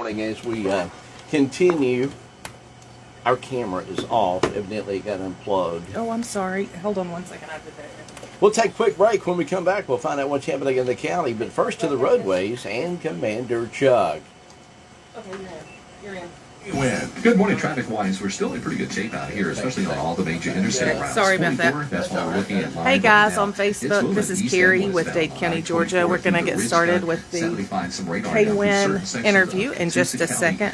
morning as we continue. Our camera is off. Evidently, it got unplugged. Oh, I'm sorry. Hold on one second. I did that. We'll take a quick break. When we come back, we'll find out what's happening in the county. But first to the roadways and Commander Chuck. Okay, you're in. Good morning. Traffic-wise, we're still in pretty good shape out here, especially on all the major interstate routes. Sorry about that. That's why we're looking at Hey guys, on Facebook, this is Carrie with Dade County, Georgia. We're going to get started with the KWN interview in just a second.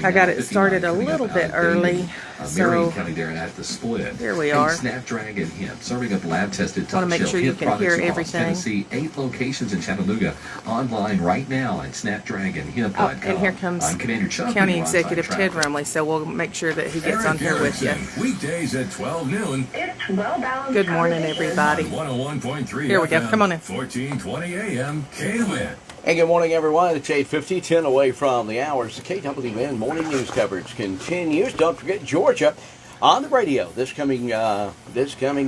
I got it started a little bit early, so here we are. Snapdragon Hemp, serving up lab-tested Want to make sure you can hear everything. Tennessee, 8 locations in Chattanooga, online right now at snapdragonhemp.com. And here comes Commander Chuck, County Executive Ted Rumley, so we'll make sure that he gets on here with you. Weekdays at 12 noon. It's well-balanced. Good morning, everybody. 101.3 Here we go. Come on in. 1420 AM, KWN. And good morning, everyone. It's 8:50, 10 away from the hours. The KWN morning news coverage continues. Don't forget Georgia on the radio this coming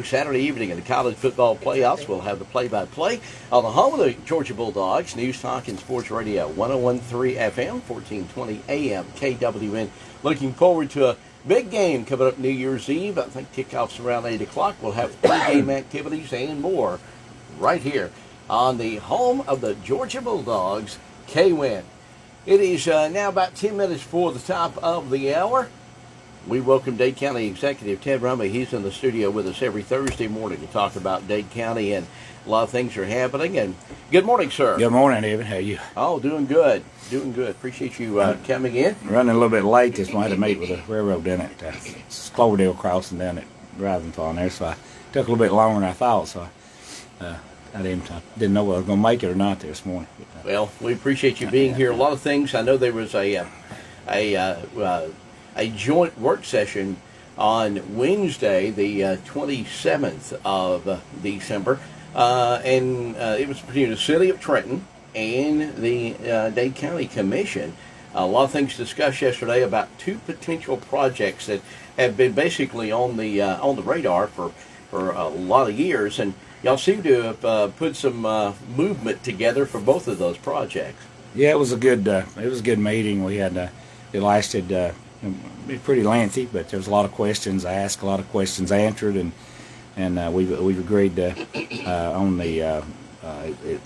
Saturday evening in the college football playoffs. We'll have the play-by-play on the home of the Georgia Bulldogs, News Talk and Sports Radio, 101.3 FM, 1420 AM, KWN. Looking forward to a big game coming up New Year's Eve. I think kickoff's around 8 o'clock. We'll have pre-game activities and more right here on the home of the Georgia Bulldogs, KWN. It is now about 10 minutes before the top of the hour. We welcome Dade County Executive Ted Rumley. He's in the studio with us every Thursday morning to talk about Dade County, and a lot of things are happening. And good morning, sir. Good morning, David. How are you? Oh, doing good. Doing good. Appreciate you coming in. Running a little bit late this morning. I had to meet with the railroad down at Cloverdale crossing down at Drivington there, so I took a little bit longer than I thought. So I didn't know whether I was going to make it or not this morning. Well, we appreciate you being here. A lot of things. I know there was a joint work session on Wednesday, the 27th of December, and it was between the City of Trenton and the Dade County Commission. A lot of things discussed yesterday about two potential projects that have been basically on the radar for a lot of years, and y'all seem to have put some movement together for both of those projects. Yeah, it was a good meeting. We had it lasted. Pretty lengthy, but there was a lot of questions asked, a lot of questions answered, and we've agreed on the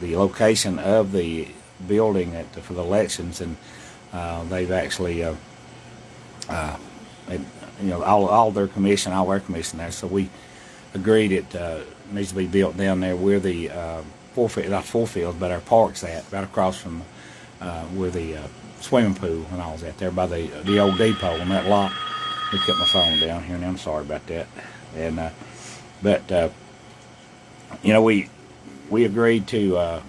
location of the building for the elections, and they've actually all their commission, all our commission there. So we agreed it needs to be built down there where the not full fields, but our park's at, right across from where the swimming pool and all that there by the old depot on that lot. Look at my phone down here, and I'm sorry about that. And we agreed to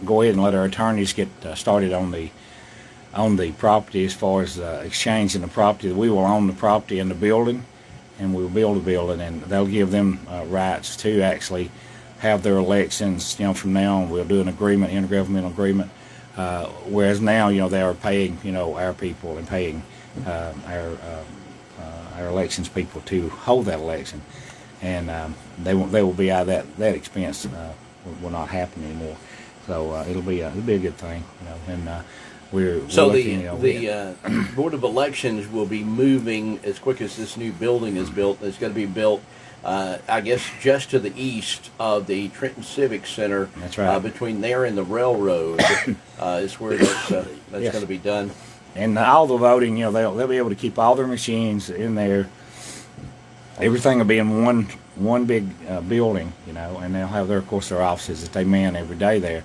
go ahead and let our attorneys get started on the property as far as exchanging the property. We will own the property and the building, and we'll build a building, and they'll give them rights to actually have their elections. From now on, we'll do an agreement, intergovernmental agreement. Whereas now, they are paying, our people and paying our elections people to hold that election, and they will be out of that expense will not happen anymore. So it'll be a good thing, And we're looking, the Board of Elections will be moving as quick as this new building is built. It's going to be built. I guess just to the east of the Trenton Civic Center. That's right. Between there and the railroad is where that's yes. going to be done. And all the voting, they'll be able to keep all their machines in there. Everything will be in one big building, and they'll have their offices that they man every day there,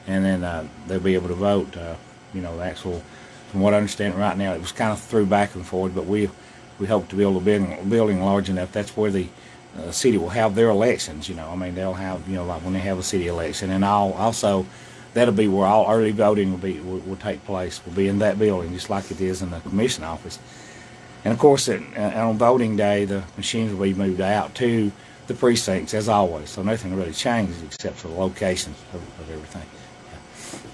and then they'll be able to vote. The actual, from what I understand right now, it was kind of through back and forth, but we hope to build a building large enough. That's where the city will have their elections. They'll have like when they have a city election, and also that'll be where all early voting will take place. Will be in that building, just like it is in the commission office. And of course, on voting day, the machines will be moved out to the precincts as always. So nothing really changes except for the locations of everything.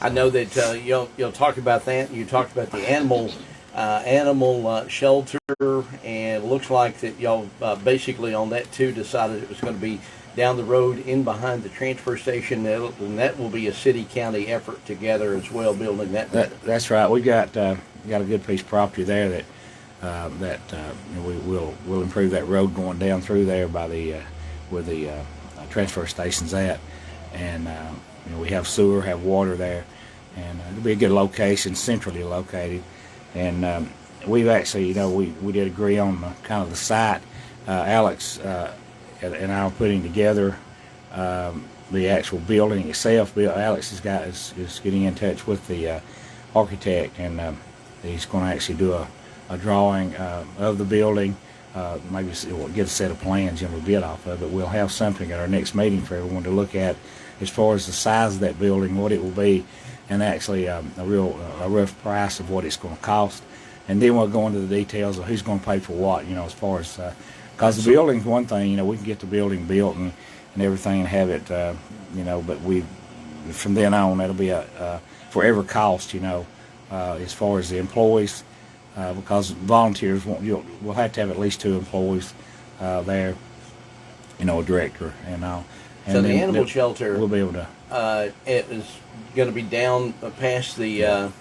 I know that you'll talk about that. You talked about the animal animal shelter, and it looks like that y'all basically on that too decided it was going to be down the road in behind the transfer station, and that will be a city-county effort together as well, building that. That's right. We got a good piece of property there that we'll improve that road going down through there by where the transfer station's at, and we have sewer, have water there, and it'll be a good location, centrally located, and we've actually we did agree on kind of the site. Alex and I are putting together the actual building itself. Alex is getting in touch with the architect, and he's going to actually do a drawing of the building. Maybe we'll get a set of plans and we'll bid off of it. We'll have something at our next meeting for everyone to look at as far as the size of that building, what it will be, and actually a rough price of what it's going to cost. And then we'll go into the details of who's going to pay for what, as far as, because the building's one thing, we can get the building built and everything and have it, but from then on, that'll be a forever cost, as far as the employees, because volunteers we'll have to have at least 2 employees there, a director and all. And so the animal shelter, we'll be able to. It is going to be down past the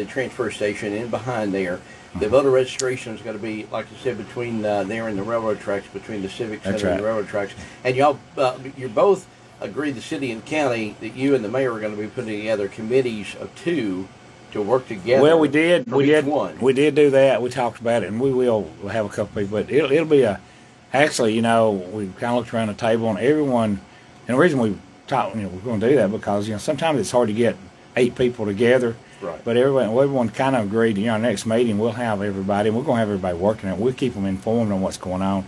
transfer station in behind there. The voter registration is going to be, like you said, between there and the railroad tracks, between the Civic Center and the railroad tracks. And y'all, you both agreed, the city and county, that you and the mayor are going to be putting together committees of 2 to work together. Well, we did. We did do that. We talked about it, and we will have a couple people. But it'll be actually, we kind of looked around the table, and everyone. And the reason we talked, we're going to do that because sometimes it's hard to get 8 people together. Right. But everyone kind of agreed. Our next meeting we'll have everybody. We're going to have everybody working it. We'll keep them informed on what's going on.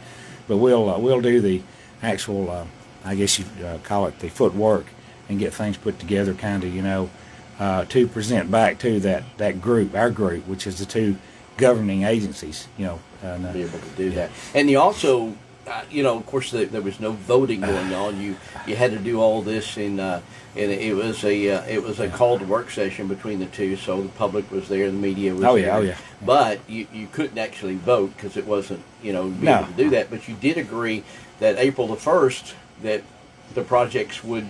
But we'll do the actual, I guess you call it the footwork, and get things put together, kind of, to present back to that group, our group, which is the 2 governing agencies. Be able to do that. And you also, of course, there was no voting going on. You had to do all this and it was a called work session between the 2, so the public was there, the media was there. Oh yeah. But you couldn't actually vote because it wasn't able to do that. But you did agree that April the 1st that the projects would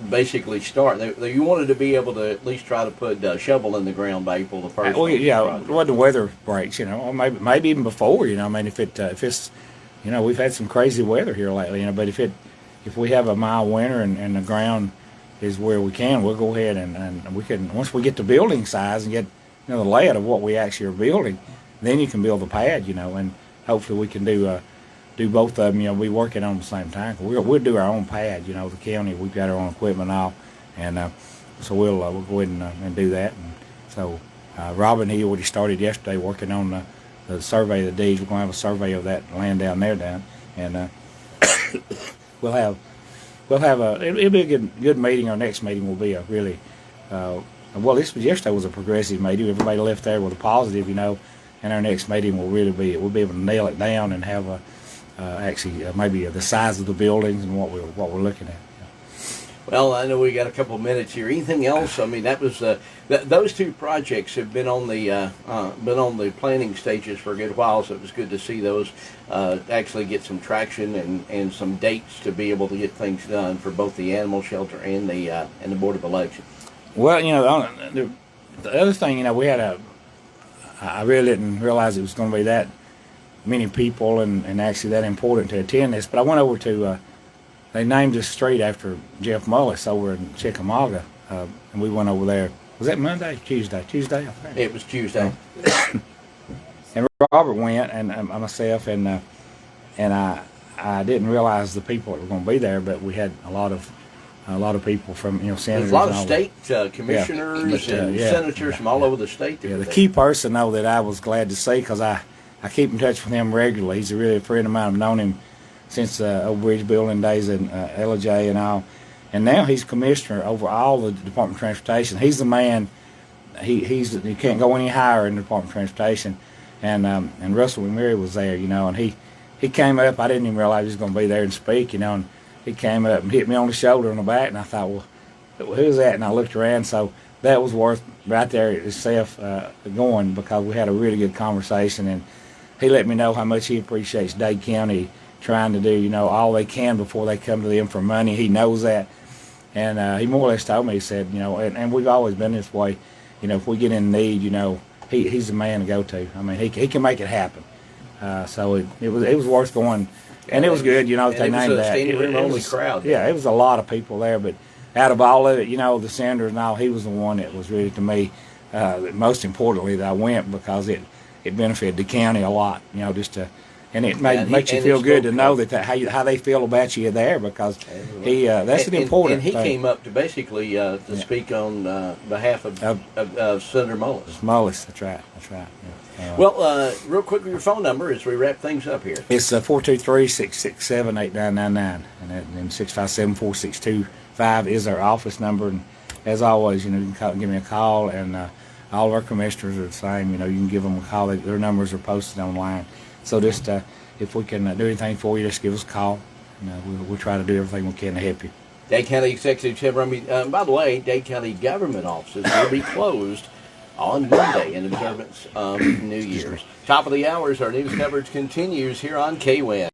basically start. You wanted to be able to at least try to put a shovel in the ground by April the 1st. Well, yeah, when the weather breaks, or maybe even before, if it's, we've had some crazy weather here lately, but if we have a mild winter and the ground is where we'll go ahead and we can, once we get the building size and get, the layout of what we actually are building, then you can build the pad, and hopefully we can do both of them, we working on the same time. We'll do our own pad, the county, we've got our own equipment all, and so we'll go ahead and do that. And so Robin, he already started yesterday working on the survey of the deeds. We're going to have a survey of that land down there, and we'll have it'll be a good meeting. Our next meeting will be a really yesterday was a progressive meeting. Everybody left there with a positive, and our next meeting will really be, we'll be able to nail it down and have maybe the size of the buildings and what we're looking at. Well, I know we got a couple of minutes here. Anything else? I mean, that was those 2 projects have been on the planning stages for a good while, so it was good to see those actually get some traction and some dates to be able to get things done for both the animal shelter and the Board of Elections. Well, the other thing, we had I really didn't realize it was going to be that many people and actually that important to attend this, but I went over to. They named this street after Jeff Mullis over in Chickamauga, and we went over there. Was that Monday? Tuesday, I think. It was Tuesday. And Robert went, and myself, and I didn't realize the people that were going to be there, but we had a lot of people from senators. There's a lot of state commissioners and senators from all over the state. Yeah, the key person though that I was glad to see, because I keep in touch with him regularly. He's really a friend of mine. I've known him since Old Bridge building days and LJ and all, and now he's commissioner over all the Department of Transportation. He's the man. He can't go any higher in the Department of Transportation, and Russell McMurray was there, and he came up. I didn't even realize he was going to be there and speak, and he came up and hit me on the shoulder and the back, and I thought, well, who's that? And I looked around. So that was worth right there itself going, because we had a really good conversation, and he let me know how much he appreciates Dade County trying to do, all they can before they come to them for money. He knows that, and he more or less told me, he said, and we've always been this way, if we get in need, he's the man to go to. I mean, he can make it happen. So it was worth going, and it was good, that they named that. Standing room only crowd. Yeah, it was a lot of people there, but out of all of it, the senators and all, he was the one that was really, to me, most importantly, that I went because it benefited the county a lot, and it makes you feel good to know that how they feel about you there, because that's an important thing. And he came up to basically to speak on behalf of Senator Mullis. Mullis, that's right. Yeah. Well, real quickly, your phone number as we wrap things up here. It's 423-667-8999, and 657-4625 is our office number. And as always, you can give me a call, and all of our commissioners are the same. You can give them a call. Their numbers are posted online. So just if we can do anything for you, just give us a call. We'll try to do everything we can to help you. Dade County Executive Tim Rumley. By the way, Dade County government offices will be closed on Monday in observance of New Year's. Top of the hours, our news coverage continues here on KWN.